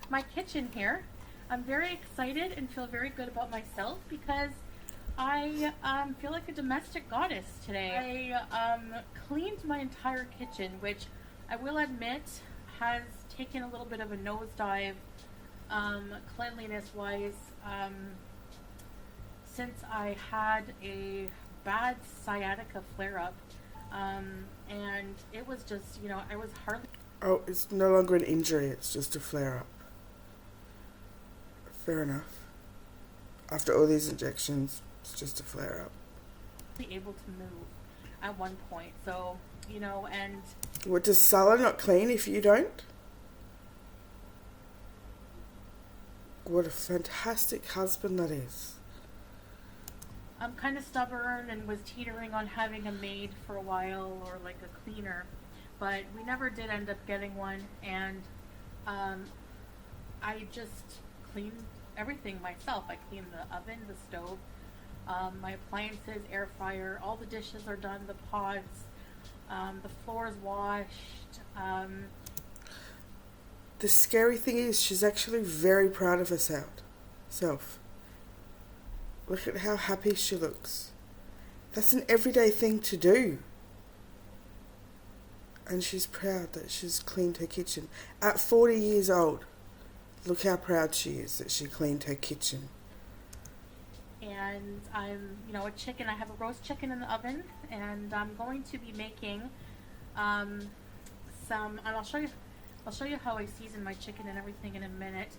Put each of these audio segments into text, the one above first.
my kitchen here. I'm very excited and feel very good about myself because I feel like a domestic goddess today. I cleaned my entire kitchen, which I will admit has taken a little bit of a nosedive cleanliness wise since I had a bad sciatica flare up. And it was just, I was hardly. Oh, it's no longer an injury, it's just a flare up. Fair enough. After all these injections, it's just a flare up. Able to move at one point. So, and What, does Salah not clean if you don't? What a fantastic husband that is. I'm kind of stubborn and was teetering on having a maid for a while or like a cleaner, but we never did end up getting one. And I just cleaned everything myself. I cleaned the oven, the stove, my appliances, air fryer, all the dishes are done, the pots, the floor is washed. The scary thing is she's actually very proud of herself. Look at how happy she looks. That's an everyday thing to do. And she's proud that she's cleaned her kitchen. At 40 years old, look how proud she is that she cleaned her kitchen. And I'm, a chicken. I have a roast chicken in the oven, and I'm going to be making some. And I'll show you how I season my chicken and everything in a minute.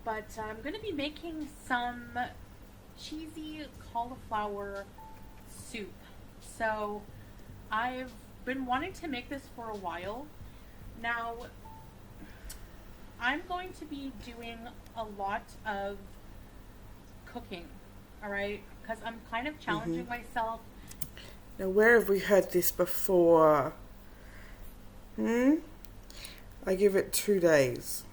But I'm going to be making some cheesy cauliflower soup. So I've been wanting to make this for a while. Now I'm going to be doing a lot of cooking, all right? Because I'm kind of challenging myself. Now, where have we heard this before? I give it 2 days.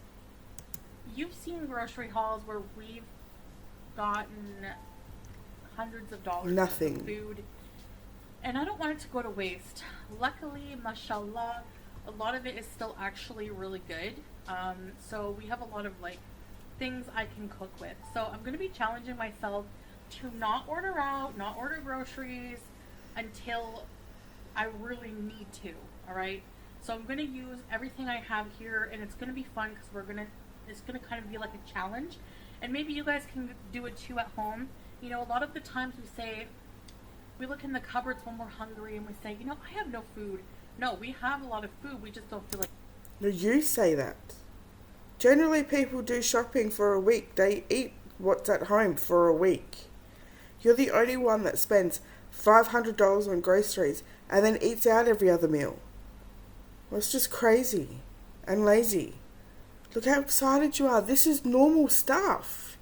You've seen grocery hauls where we've gotten hundreds of dollars Nothing. of food, and I don't want it to go to waste. Luckily, mashallah, a lot of it is still actually really good. So we have a lot of things I can cook with. So I'm going to be challenging myself to not order out, not order groceries until I really need to. All right. So I'm going to use everything I have here, and it's going to be fun because it's going to kind of be like a challenge. And maybe you guys can do it too at home. A lot of the times we look in the cupboards when we're hungry and we say, I have no food. No, we have a lot of food. We just don't feel like. No, you say that. Generally, people do shopping for a week. They eat what's at home for a week. You're the only one that spends $500 on groceries and then eats out every other meal. Well, it's just crazy and lazy. Look how excited you are. This is normal stuff.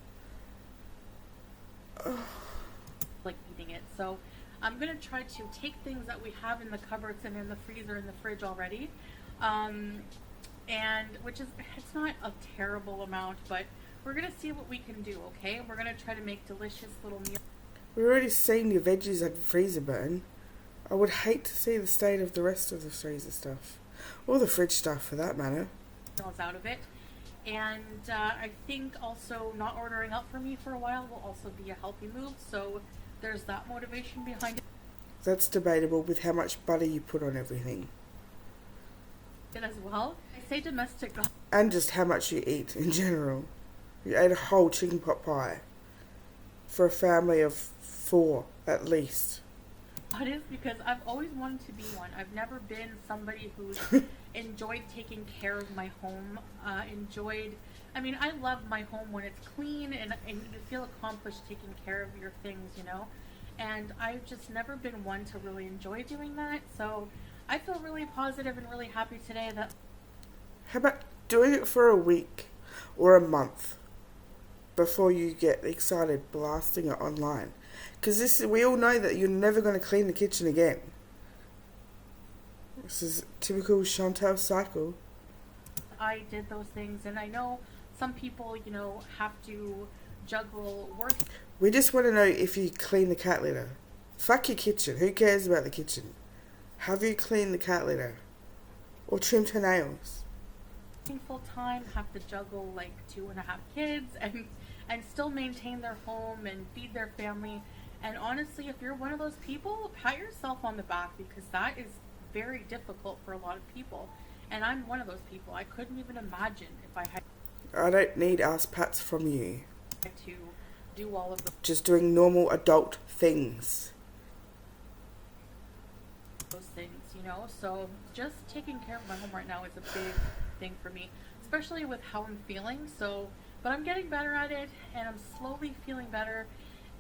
Like eating it. So I'm going to try to take things that we have in the cupboards and in the freezer and the fridge already. And it's not a terrible amount, but we're going to see what we can do, okay? We're going to try to make delicious little meals. We've already seen your veggies at freezer burn. I would hate to see the state of the rest of the freezer stuff. Or the fridge stuff, for that matter. Out of it. And I think also not ordering out for me for a while will also be a healthy move. So there's that motivation behind it. That's debatable with how much butter you put on everything. As well. I say domestic. And just how much you eat in general. You ate a whole chicken pot pie. For a family of 4, at least. That is because I've always wanted to be one. I've never been somebody who's enjoyed taking care of my home. I love my home when it's clean and you feel accomplished taking care of your things, And I've just never been one to really enjoy doing that. So I feel really positive and really happy today that. How about doing it for a week or a month before you get excited blasting it online? Because we all know that you're never going to clean the kitchen again. This is typical Chantal cycle. I did those things, and I know some people, have to juggle work. We just want to know if you clean the cat litter. Fuck your kitchen. Who cares about the kitchen? Have you cleaned the cat litter? Or trimmed her nails? working full time, have to juggle like 2.5 kids, and still maintain their home and feed their family. And honestly, if you're one of those people, pat yourself on the back, because that is very difficult for a lot of people. And I'm one of those people. I couldn't even imagine if I had I don't need ass pats from you. to do all of Just doing normal adult things. those things, you know? So just taking care of my home right now is a big thing for me, especially with how I'm feeling. So, but I'm getting better at it, and I'm slowly feeling better,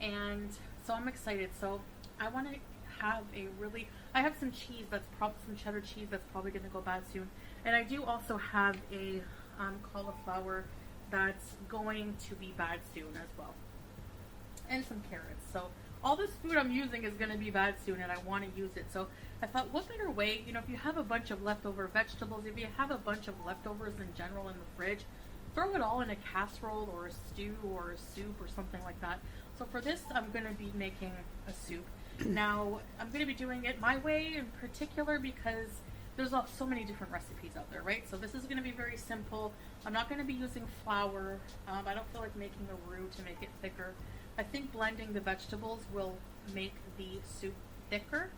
and so I'm excited. So I want to have I have some cheese some cheddar cheese that's probably going to go bad soon, and I do also have a cauliflower that's going to be bad soon as well, and some carrots. So all this food I'm using is going to be bad soon, and I want to use it. So I thought, what better way, you know, if you have a bunch of leftover vegetables, if you have a bunch of leftovers in general in the fridge, throw it all in a casserole or a stew or a soup or something like that. So for this, I'm going to be making a soup. Now, I'm going to be doing it my way in particular because there's so many different recipes out there, right? So this is going to be very simple. I'm not going to be using flour. I don't feel like making a roux to make it thicker. I think blending the vegetables will make the soup thicker.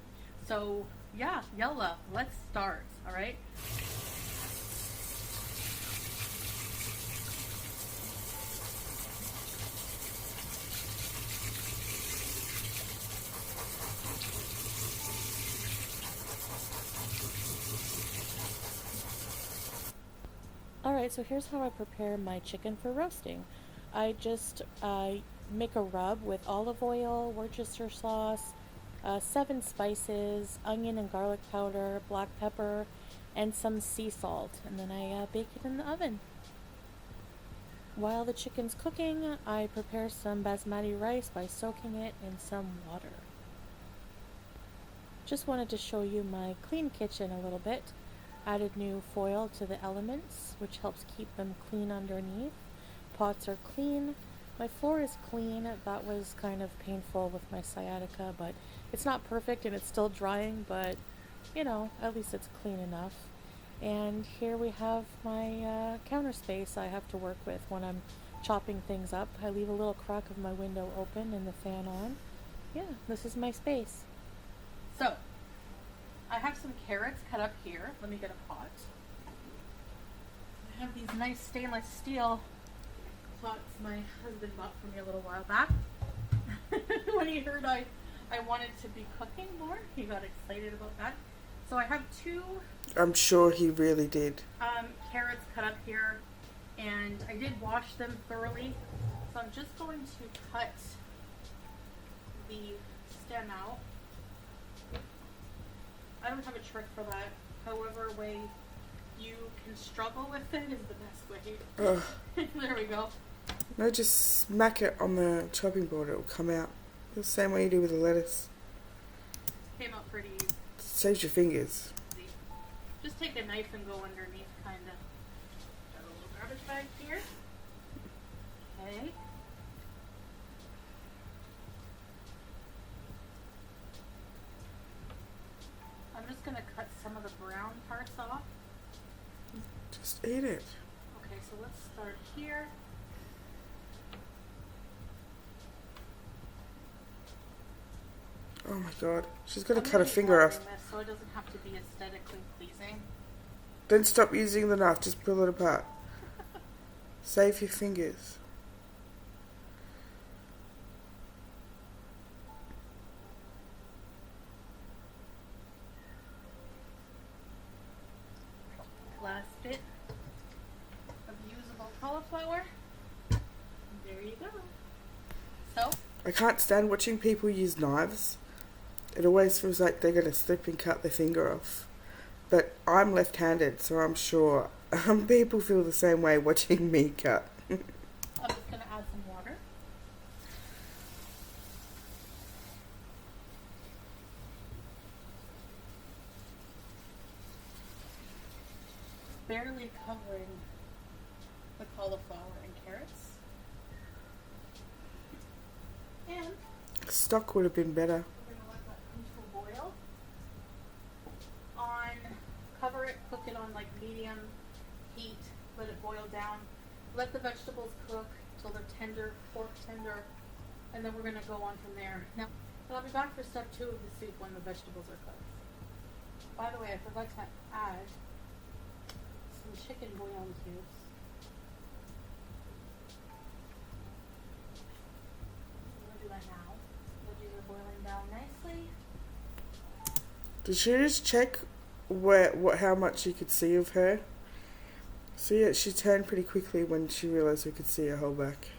So yeah, yalla, let's start, all right? Alright, so here's how I prepare my chicken for roasting. I just make a rub with olive oil, Worcestershire sauce, 7 spices, onion and garlic powder, black pepper, and some sea salt. And then I bake it in the oven. While the chicken's cooking, I prepare some basmati rice by soaking it in some water. Just wanted to show you my clean kitchen a little bit. Added new foil to the elements, which helps keep them clean underneath. Pots are clean. My floor is clean. That was kind of painful with my sciatica, but it's not perfect and it's still drying, but you know, at least it's clean enough. And here we have my counter space I have to work with when I'm chopping things up. I leave a little crack of my window open and the fan on. Yeah, this is my space. So, I have some carrots cut up here. Let me get a pot. I have these nice stainless steel pots my husband bought for me a little while back. When he heard I wanted to be cooking more, he got excited about that. So I have 2 I'm sure he really did. carrots cut up here, and I did wash them thoroughly. So I'm just going to cut the stem out. I don't have a trick for that. However way you can struggle with it is the best way. Ugh. There we go. No, just smack it on the chopping board, it'll come out. The same way you do with the lettuce. Came out pretty Saves your fingers. easy. Just take a knife and go underneath, kind of. Got a little garbage bag here. Okay. I'm just going to cut some of the brown parts off. Just eat it. Okay, so let's start here. Oh my god. She's going I'm to cut a really finger off. cutting this so it doesn't have to be aesthetically pleasing. Don't stop using the knife, just pull it apart. Save your fingers. Last bit of usable cauliflower. There you go. So, I can't stand watching people use knives. It always feels like they're going to slip and cut their finger off. But I'm left-handed, so I'm sure people feel the same way watching me cut. I'm just going to add some water. Barely covering the cauliflower and carrots. And Stock would have been better. we're going to let that come to a boil. Cover it, cook it on like medium heat let it boil down. Let the vegetables cook till they're tender, pork tender, and then we're gonna go on from there. Now, I'll be back for step 2 of the soup when the vegetables are cooked. By the way, I forgot to add some chicken bouillon cubes. I'm gonna do that now. Veggies are boiling down nicely. Did she just check how much you could see of her? So yeah, she turned pretty quickly when she realised we could see her whole back.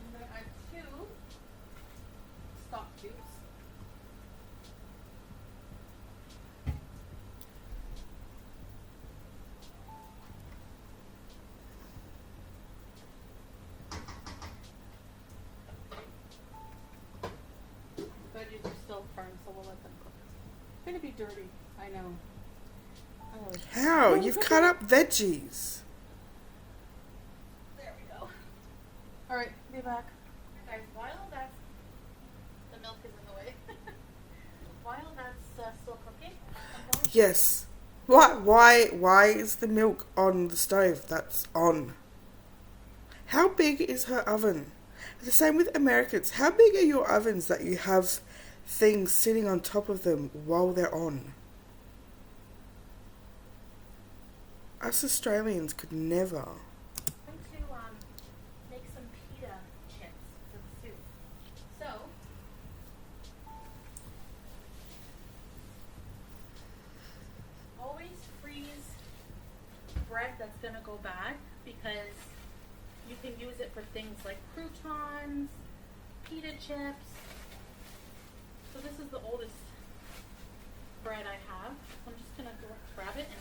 I'm gonna add 2 stock cubes. Veggies are still firm, so we'll let them cook. It's gonna be dirty, I know. Oh. How? You've cut up veggies. There we go. Alright, be back. Guys, while that's... the milk is in the way. While that's still cooking, I'm going to... Yes. Why is the milk on the stove? That's on. How big is her oven? The same with Americans. How big are your ovens that you have things sitting on top of them while they're on? Us Australians could never. I'm going to make some pita chips for the soup. So, always freeze bread that's going to go bad because you can use it for things like croutons, pita chips. So this is the oldest bread I have. I'm just going to grab it and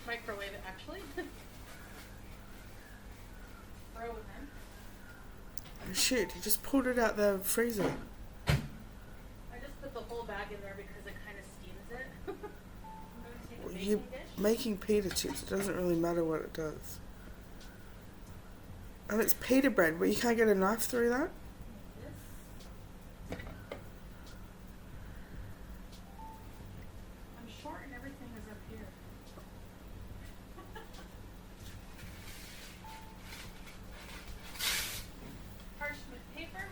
microwave it actually. Throw it in. Oh shit, you just pulled it out the freezer. I just put the whole bag in there because it kind of steams it. I'm going to take a baking You're dish. making pita chips. It doesn't really matter what it does. And it's pita bread, but you can't get a knife through that? This. I'm short and everything is up here. Parchment paper.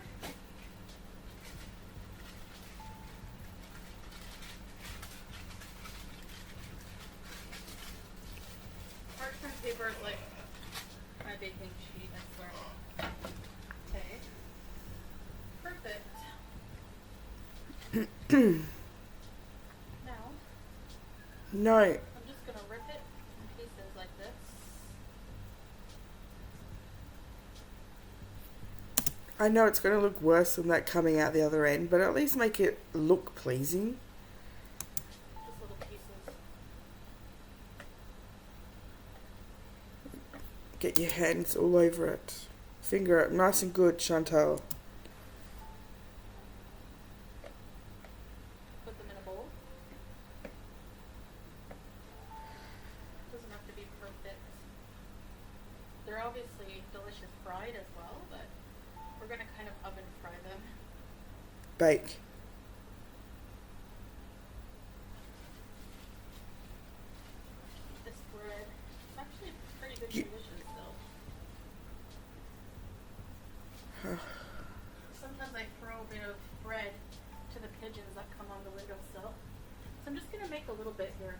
Parchment paper is like my baking sheet, I swear. Okay. Perfect. Now, No. I'm just gonna rip it in pieces like this. I know it's going to look worse than that coming out the other end, but at least make it look pleasing. Just little pieces. Get your hands all over it. Finger it nice and good, Chantal. Put them in a bowl. Doesn't have to be perfect. They're obviously delicious fried as well, but we're gonna kind of oven fry them. Bake. This bread, it's actually pretty good You- condition still. Sometimes I throw a bit of bread to the pigeons that come on the windowsill. So I'm just gonna make a little bit here.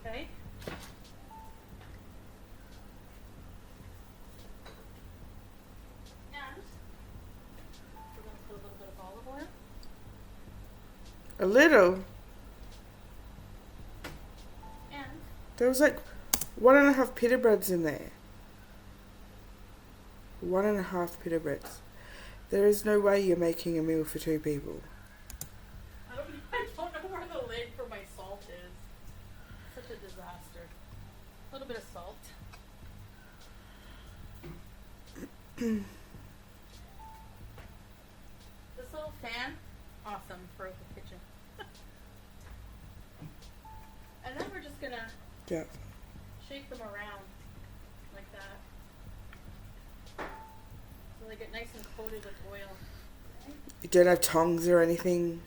Okay? And we're gonna put a little bit of olive oil. A little. And There was like 1.5 pita breads in there. 1.5 pita breads. There is no way you're making a meal for 2 people. I don't know where the lid for my salt is. Such a disaster. A little bit of salt. This little fan, awesome for the kitchen. And then we're just gonna Yeah. shake them around like that. So they get nice and coated with oil. You don't have tongs or anything?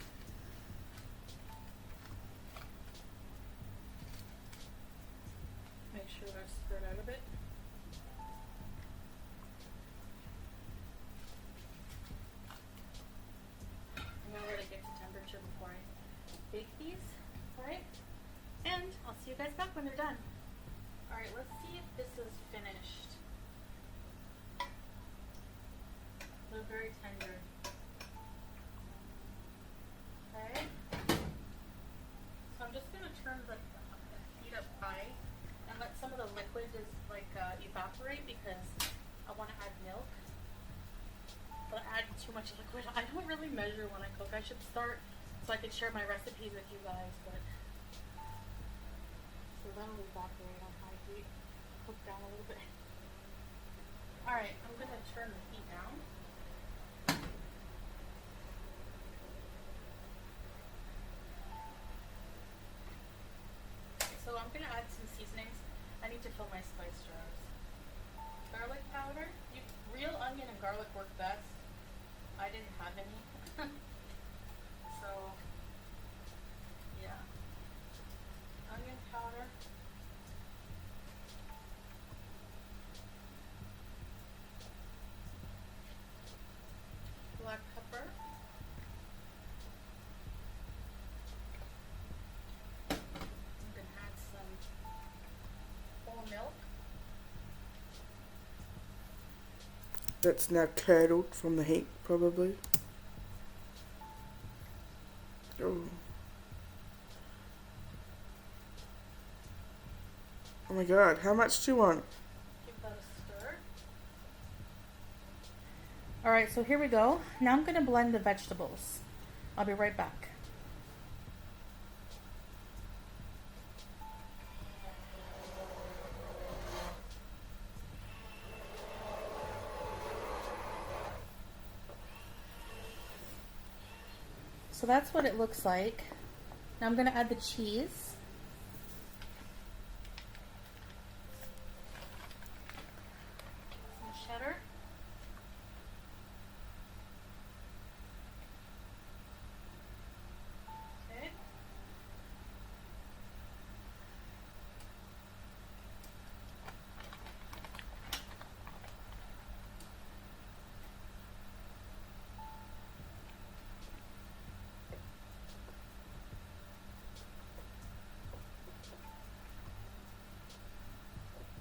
Make sure they're spread out a bit. I'm gonna let it get to temperature before I bake these. Alright? And I'll see you guys back when they're done. Alright, let's see if this is finished. They're very tender. Okay. So I'm just gonna turn the heat up high and let some of the liquid just evaporate because I want to add milk. But I add too much liquid. I don't really measure when I cook. I should start so I can share my recipes with you guys, but so that'll evaporate on high heat. Cook down a little bit. Alright, I'm gonna turn the heat down. So I'm gonna add some seasonings. I need to fill my spice jars. Garlic powder. Real onion and garlic work best. I didn't have any. So, yeah. Onion powder. Black pepper. I'm gonna add some whole milk. That's now curdled from the heat, probably. Oh. Oh my god, how much do you want? Give that a stir. Alright, so here we go. Now I'm going to blend the vegetables. I'll be right back. So that's what it looks like. Now I'm going to add the cheese. Some cheddar. Okay.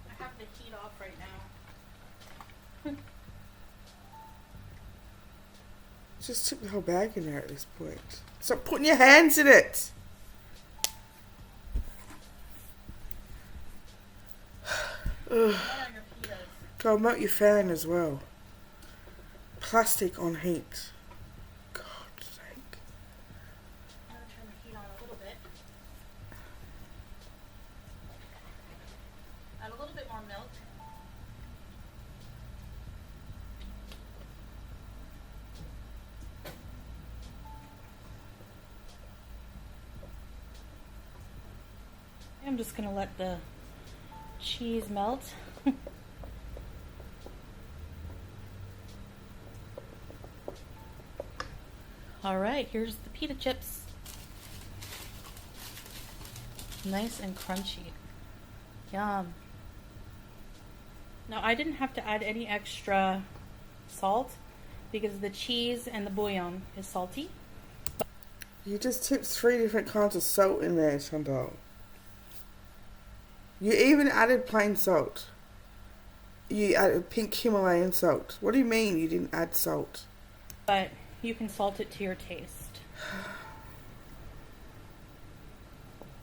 I have the heat off right now. Just took the whole bag in there at this point. Stop putting your hands in it! Ugh. What are your pitas? Go melt your fan as well. Plastic on heat. God's sake. I'm going to turn the heat on a little bit. Add a little bit more milk. I'm just going to let the cheese melt. Alright, here's the pita chips. Nice and crunchy. Yum. Now I didn't have to add any extra salt because the cheese and the bouillon is salty. You just tipped 3 different kinds of salt in there, Chantal. You even added plain salt. You added pink Himalayan salt. What do you mean you didn't add salt? But you can salt it to your taste.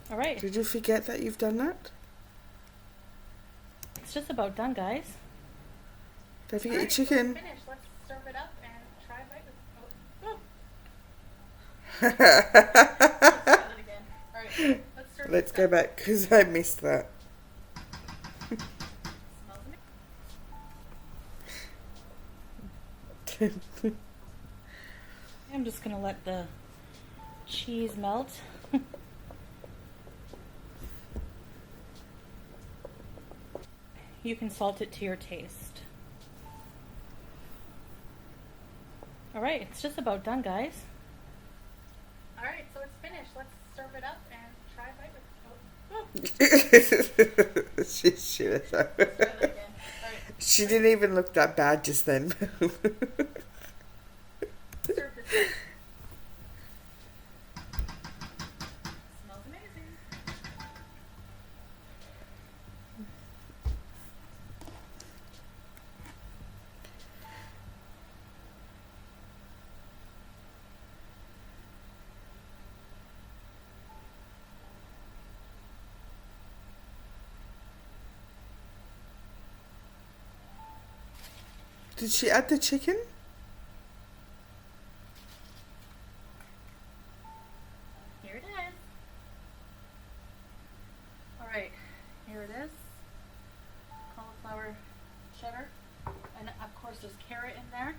Alright. Did you forget that you've done that? It's just about done, guys. Don't forget your chicken. Finished. Let's serve it up and try a bite with Let's try it again. Alright, let's serve Let's this go up. back because I missed that. Smells amazing. I'm just going to let the cheese melt. You can salt it to your taste. All right, it's just about done, guys. All right, so it's finished. Let's serve it up and try a bite with it. She didn't even look that bad just then. Serve this up. Smells amazing. Did she add the chicken? Here it is. All right, here it is. Cauliflower cheddar. And of course there's carrot in there.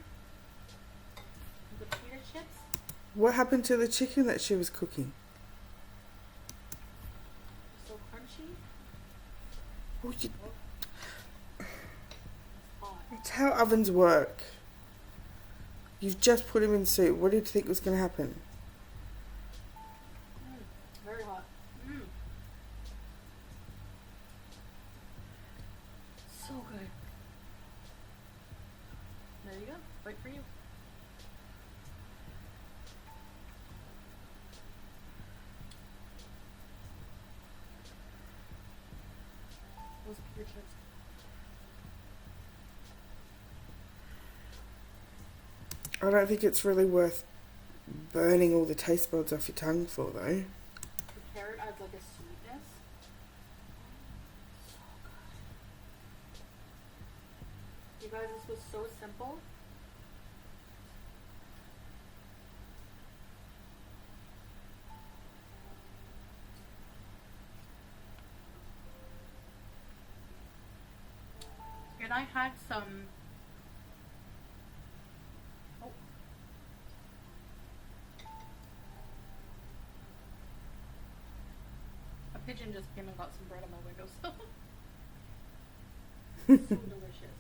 The pita chips. What happened to the chicken that she was cooking? So crunchy. Oh, you, Hot. that's how ovens work. You've just put them in soup. What did you think was going to happen? Very hot. So good. There you go. Right for you. Those pita chips. I don't think it's really worth burning all the taste buds off your tongue for, though. The carrot adds like a sweetness. So good. You guys, this was so simple. And I had some. Oh. A pigeon just came and got some bread on my windowsill. So delicious.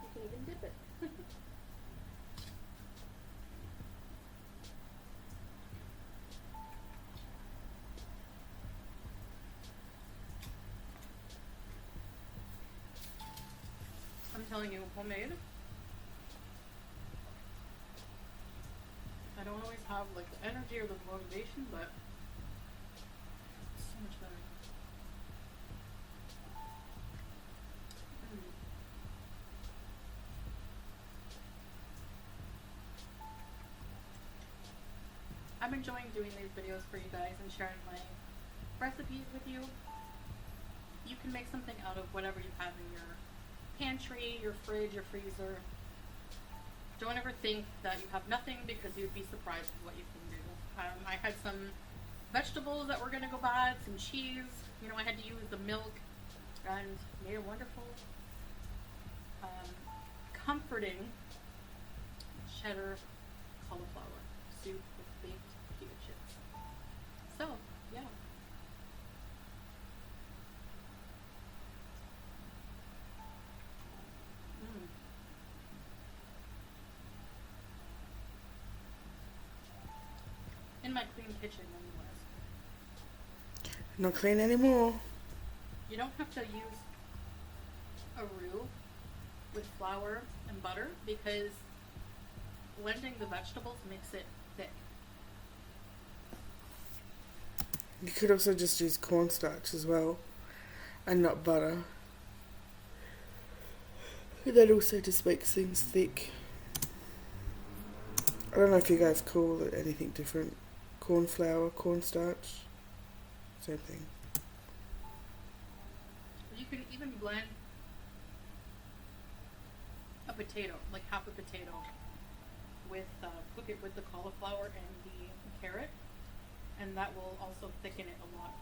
You can even dip it. I'm telling you, homemade. I don't always have like the energy or the motivation, but it's so much better. I'm enjoying doing these videos for you guys and sharing my recipes with you. You can make something out of whatever you have in your pantry, your fridge, your freezer. Don't ever think that you have nothing, because you'd be surprised with what you can do. I had some vegetables that were going to go bad, some cheese. You know, I had to use the milk and made a wonderful, comforting cheddar cauliflower soup with baked pita chips. So, yeah. In my clean kitchen, anyways. Not clean anymore. You don't have to use a roux with flour and butter, because blending the vegetables makes it thick. You could also just use cornstarch as well, and not butter. That also just makes things thick. I don't know if you guys call it anything different. Corn flour, cornstarch, same thing. You can even blend a potato, like half a potato, with cook it with the cauliflower and the carrot, and that will also thicken it a lot.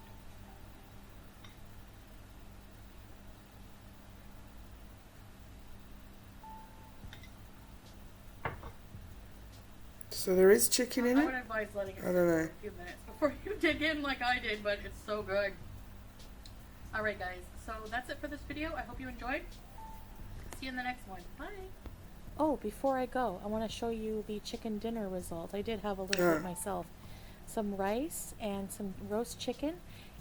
So there is chicken in I it? would advise letting it I sit don't for know. a few minutes before you dig in like I did, but it's so good. Alright guys, so that's it for this video. I hope you enjoyed. See you in the next one. Bye! Oh, before I go, I want to show you the chicken dinner result. I did have a little bit myself. Some rice and some roast chicken,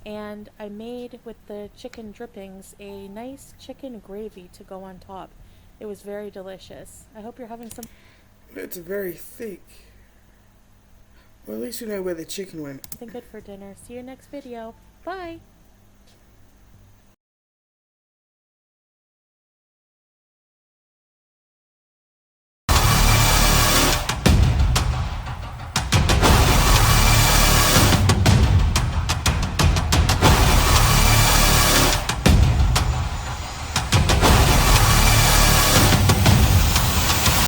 and I made with the chicken drippings a nice chicken gravy to go on top. It was very delicious. I hope you're having some... It's very thick. Well, at least we know where the chicken went. Something good for dinner. See you next video. Bye!